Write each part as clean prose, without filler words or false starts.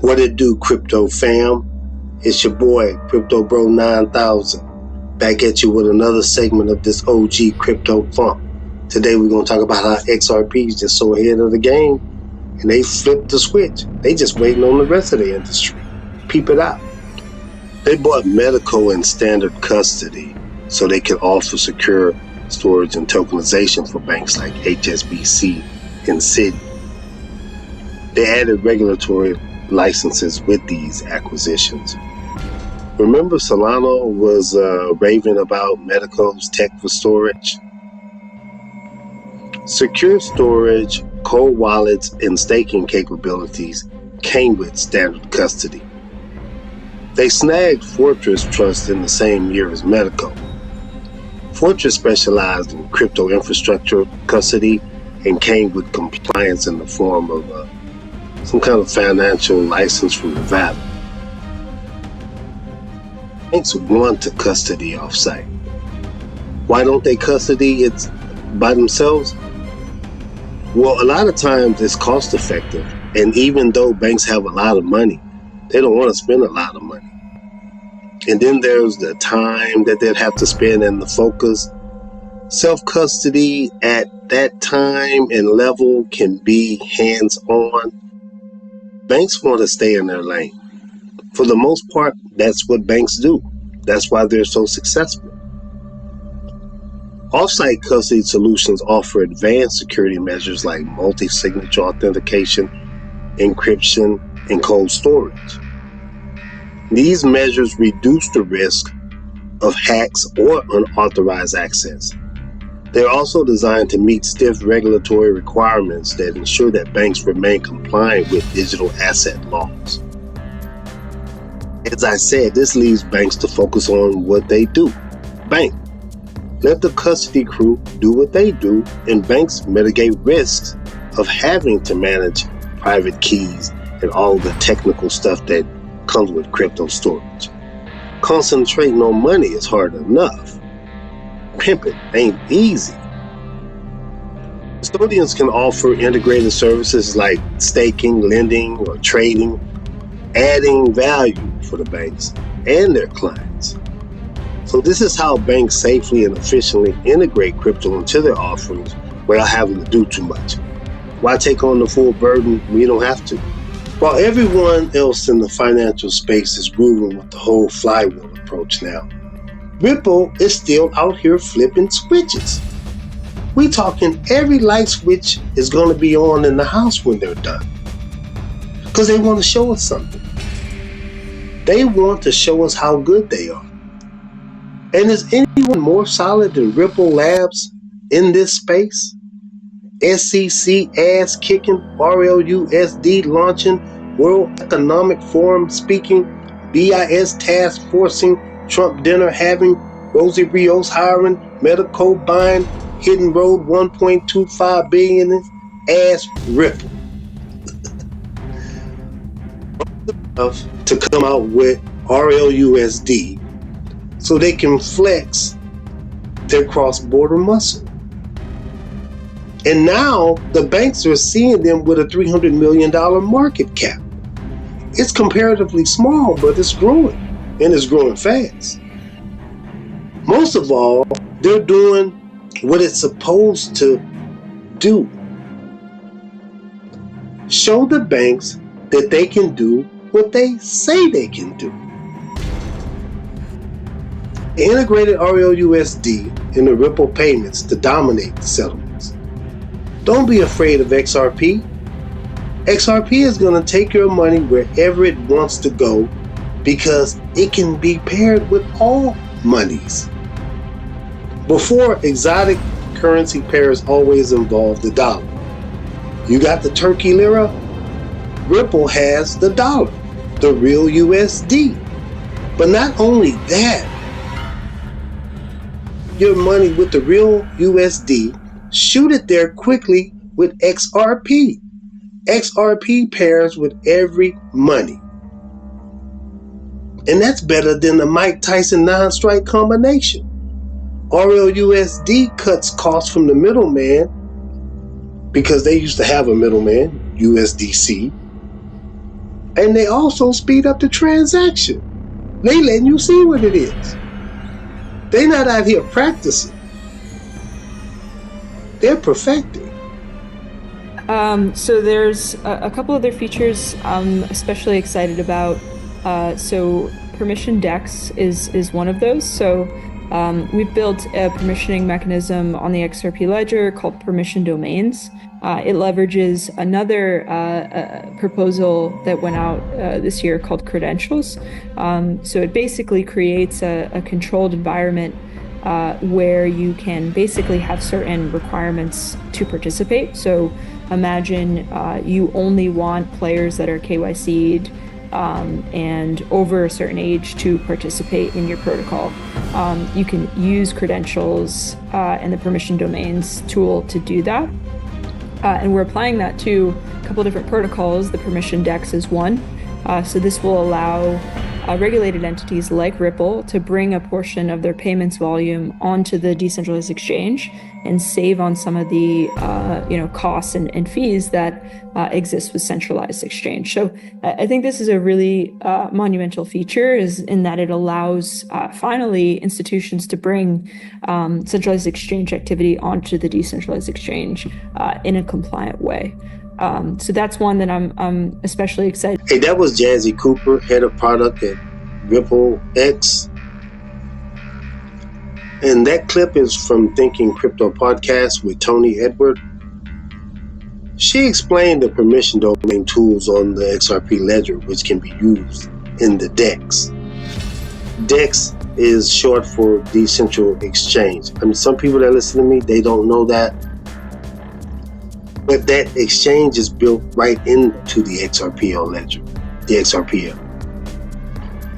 What it do, crypto fam? It's your boy, Crypto Bro 9000, back at you with another segment of this OG crypto funk. Today we're going to talk about how XRP is just so ahead of the game, and they flipped the switch. They just waiting on the rest of the industry. Peep it out. They bought Medico in standard custody so they could offer secure storage and tokenization for banks like HSBC and Citi. They added regulatory licenses with these acquisitions. Remember Solana was raving about Medico's tech for storage? Secure storage, cold wallets, and staking capabilities came with standard custody. They snagged Fortress Trust in the same year as Medico. Fortress specialized in crypto infrastructure custody and came with compliance in the form of some kind of financial license from Nevada. Banks want to custody offsite. Why don't they custody it by themselves? Well, a lot of times it's cost effective, and even though banks have a lot of money, they don't want to spend a lot of money. And then there's the time that they'd have to spend and the focus. Self-custody at that time and level can be hands-on. Banks want to stay in their lane. For the most part, that's what banks do. That's why they're so successful. Off-site custody solutions offer advanced security measures like multi-signature authentication, encryption, and cold storage. These measures reduce the risk of hacks or unauthorized access. They're also designed to meet stiff regulatory requirements that ensure that banks remain compliant with digital asset laws. As I said, this leaves banks to focus on what they do. Bank. Let the custody crew do what they do, and banks mitigate risks of having to manage private keys and all the technical stuff that comes with crypto storage. Concentrating on money is hard enough. Pimping ain't easy. Custodians can offer integrated services like staking, lending, or trading, adding value for the banks and their clients. So this is how banks safely and efficiently integrate crypto into their offerings without having to do too much. Why take on the full burden when you don't have to? While everyone else in the financial space is grooving with the whole flywheel approach now, Ripple is still out here flipping switches. We talking every light switch is going to be on in the house when they're done. Because they want to show us something. They want to show us how good they are. And is anyone more solid than Ripple Labs in this space? SEC ass kicking, RLUSD launching, World Economic Forum speaking, BIS task forcing, Trump dinner having, Rosie Rios hiring, Medico buying, Hidden Road 1.25 billion ass Ripple. To come out with RLUSD so they can flex their cross-border muscle. And now the banks are seeing them with a $300 million market cap. It's comparatively small, but it's growing, and it's growing fast. Most of all, they're doing what it's supposed to do. Show the banks that they can do what they say they can do. They integrated RLUSD in the Ripple payments to dominate the settlements. Don't be afraid of XRP. XRP is going to take your money wherever it wants to go because it can be paired with all monies. Before, exotic currency pairs always involved the dollar. You got the Turkey lira? Ripple has the dollar, the real USD. But not only that, your money with the real USD, shoot it there quickly with XRP. XRP pairs with every money. And that's better than the Mike Tyson 9-strike combination. RLUSD cuts costs from the middleman because they used to have a middleman, USDC. And they also speed up the transaction. They letting you see what it is. They're not out here practicing. They're perfecting. So there's a couple other features I'm especially excited about. So permission DEX is one of those. So we've built a permissioning mechanism on the XRP ledger called permission domains. It leverages another proposal that went out this year called credentials. So it basically creates a controlled environment where you can basically have certain requirements to participate. So imagine you only want players that are KYC'd and over a certain age to participate in your protocol. You can use credentials and the permission domains tool to do that. And we're applying that to a couple different protocols. The permission DEX is one. So this will allow regulated entities like Ripple to bring a portion of their payments volume onto the decentralized exchange and save on some of the costs and fees that exist with centralized exchange. So I think this is a really monumental feature, is in that it allows finally institutions to bring centralized exchange activity onto the decentralized exchange in a compliant way. So that's one that I'm especially excited. Hey, that was Jazzy Cooper, head of product at Ripple X. And that clip is from Thinking Crypto Podcast with Tony Edward. She explained the permission domain tools on the XRP ledger, which can be used in the DEX. DEX is short for Decentral Exchange. I mean, some people that listen to me, they don't know that. But that exchange is built right into the XRPL ledger, the XRPL.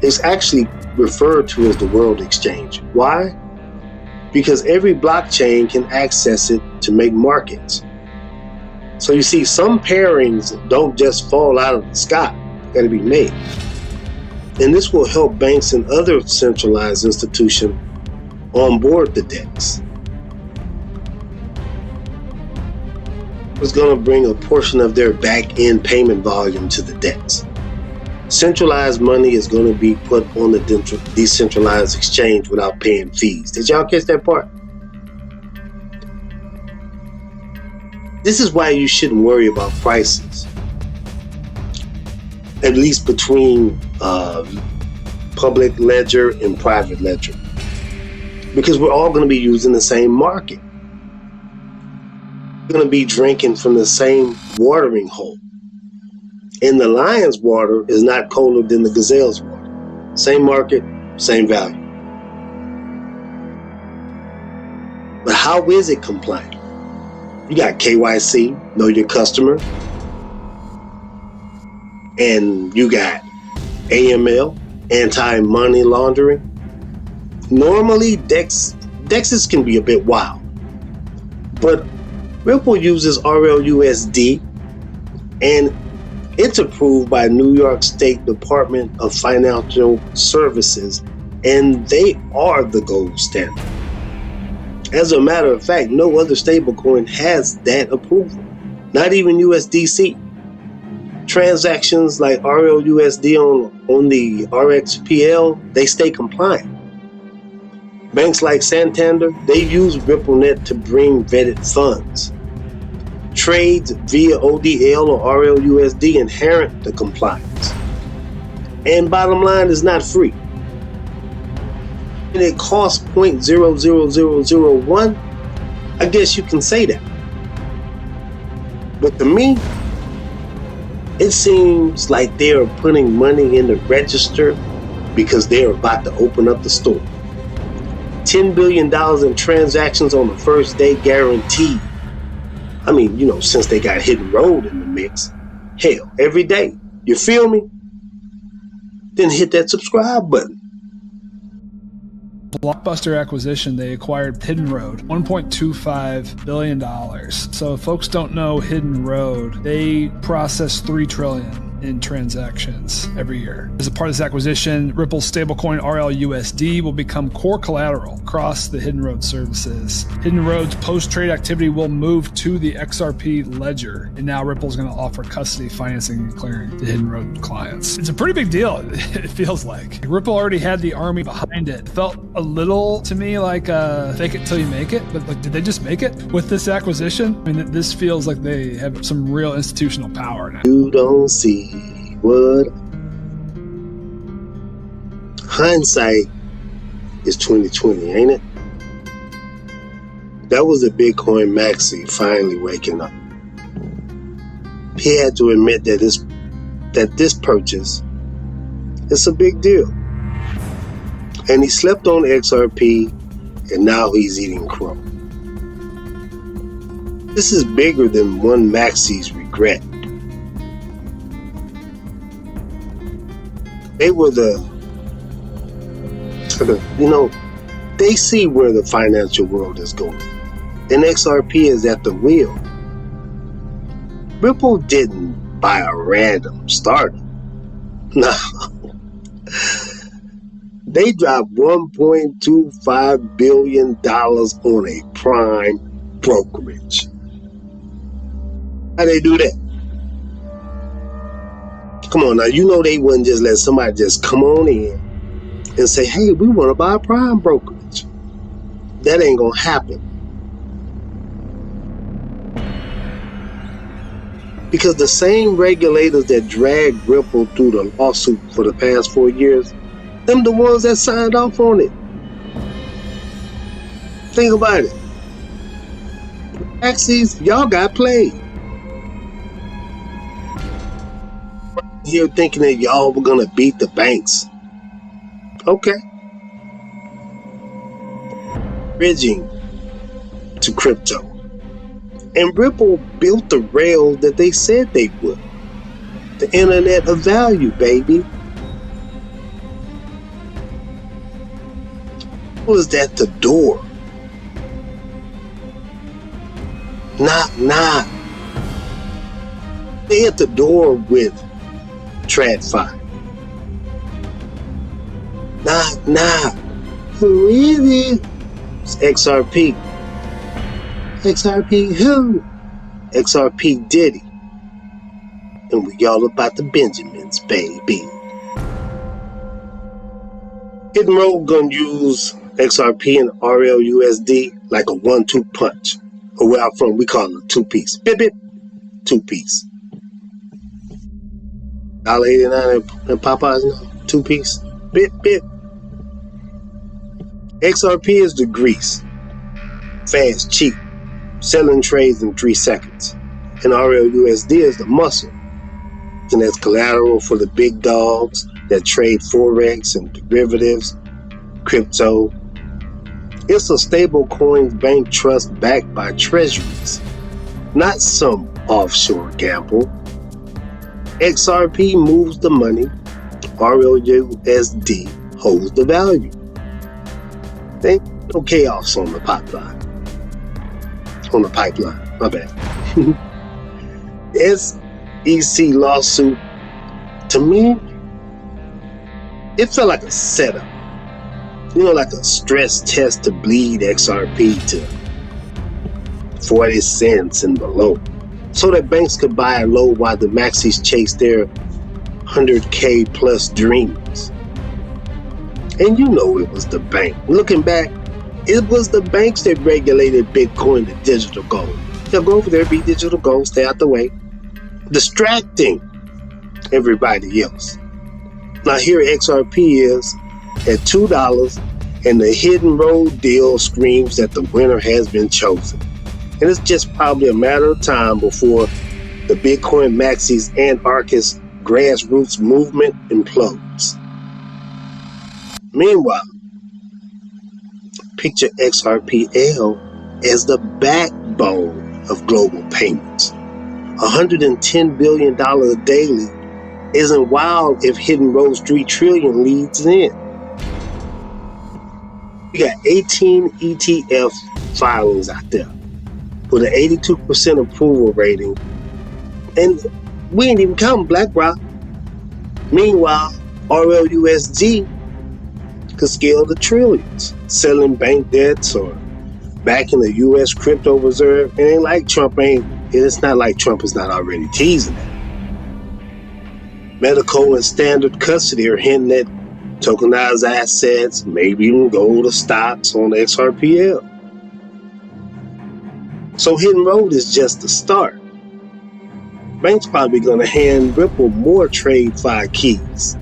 It's actually referred to as the World Exchange. Why? Because every blockchain can access it to make markets. So you see, some pairings don't just fall out of the sky. Got to be made. And this will help banks and other centralized institutions onboard the DEX. It's going to bring a portion of their back-end payment volume to the DEX. Centralized money is going to be put on the decentralized exchange without paying fees. Did y'all catch that part? This is why you shouldn't worry about prices, at least between public ledger and private ledger, because we're all going to be using the same market. We're going to be drinking from the same watering hole. And the lion's water is not colder than the gazelle's water. Same market, same value. But how is it compliant? You got KYC, know your customer, and you got AML, anti-money laundering. Normally, DEXs can be a bit wild, but Ripple uses RLUSD, and it's approved by New York State Department of Financial Services, and they are the gold standard. As a matter of fact, no other stablecoin has that approval, not even USDC. Transactions like RLUSD on the RXPL, they stay compliant. Banks like Santander, they use RippleNet to bring vetted funds. Trades via ODL or RLUSD inherit the compliance. And bottom line, is not free. And it costs 0.00001, I guess you can say that. But to me, it seems like they are putting money in the register because they're about to open up the store. $10 billion in transactions on the first day guaranteed. I mean, since they got Hidden Road in the mix, hell, every day. You feel me? Then hit that subscribe button. Blockbuster acquisition, they acquired Hidden Road, $1.25 billion. So if folks don't know Hidden Road, they process $3 trillion. in transactions every year. As a part of this acquisition, Ripple's stablecoin RLUSD will become core collateral across the Hidden Road services. Hidden Road's post-trade activity will move to the XRP ledger, and now Ripple's going to offer custody, financing, and clearing to Hidden Road clients. It's a pretty big deal, it feels like. Ripple already had the army behind it. It felt a little to me like fake it till you make it, but like, did they just make it with this acquisition? I mean, this feels like they have some real institutional power now. You don't see what hindsight is 2020, ain't it? That was the Bitcoin maxi finally waking up. He had to admit that this purchase is a big deal. And he slept on XRP, and now he's eating crow. This is bigger than one maxi's regret. They were they see where the financial world is going. And XRP is at the wheel. Ripple didn't buy a random startup. No. They dropped $1.25 billion on a prime brokerage. How they do that? Come on now, you know they wouldn't just let somebody just come on in and say, hey, we want to buy a prime brokerage. That ain't gonna happen. Because the same regulators that dragged Ripple through the lawsuit for the past 4 years, them the ones that signed off on it. Think about it. Maxis, y'all got played. Here thinking that y'all were gonna beat the banks. Okay. Bridging to crypto. And Ripple built the rails that they said they would. The internet of value, baby. Was that the door? Nah. They at the door with TradFi. Nah. Who is it? It's XRP. XRP who? XRP Diddy. And we all about the Benjamins, baby. Hidden Road gonna use XRP and RLUSD like a 1-2 punch. Or where I'm from, we call it a two-piece. Bip, bip. Two-piece. $1.89 in Popeyes now. Two-piece. Bip, bip. XRP is the grease. Fast, cheap. Selling trades in 3 seconds. And RLUSD is the muscle. And that's collateral for the big dogs that trade Forex and derivatives, crypto. It's a stable coins bank trust backed by treasuries, not some offshore gamble. XRP moves the money, RLUSD holds the value. There ain't no chaos on the pipeline. My bad. SEC lawsuit, to me, it felt like a setup. You know, like a stress test to bleed XRP to 40 cents and below, so that banks could buy it low while the maxis chase their 100K plus dreams. And you know it was the bank. Looking back, it was the banks that regulated Bitcoin to digital gold. They'll go over there, be digital gold, stay out the way, distracting everybody else. Now here XRP is at $2, and the Hidden Road deal screams that the winner has been chosen. And it's just probably a matter of time before the Bitcoin maxis and anarchist grassroots movement implodes. Meanwhile, picture XRPL as the backbone of global payments. $110 billion daily isn't wild if Hidden Road's $3 trillion leads in. We got 18 ETF filings out there with an 82% approval rating, and we ain't even counting BlackRock. Meanwhile, RLUSD could scale to trillions, selling bank debts or backing the U.S. crypto reserve. It ain't like it's not like Trump is not already teasing it. Medical and standard custody are hinting at tokenized assets, maybe even gold or stocks on XRPL. So Hidden Road is just the start. Bank's probably going to hand Ripple more TradFi keys.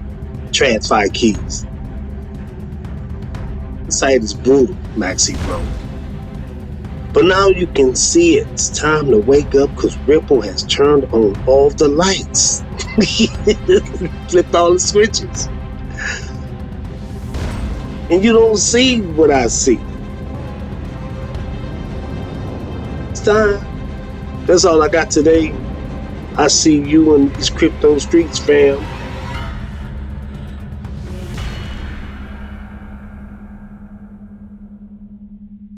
The site is brutal, Maxi wrote. But now you can see it. It's time to wake up because Ripple has turned on all the lights. Flipped all the switches. And you don't see what I see. It's time. That's all I got today. I see you in these crypto streets, fam.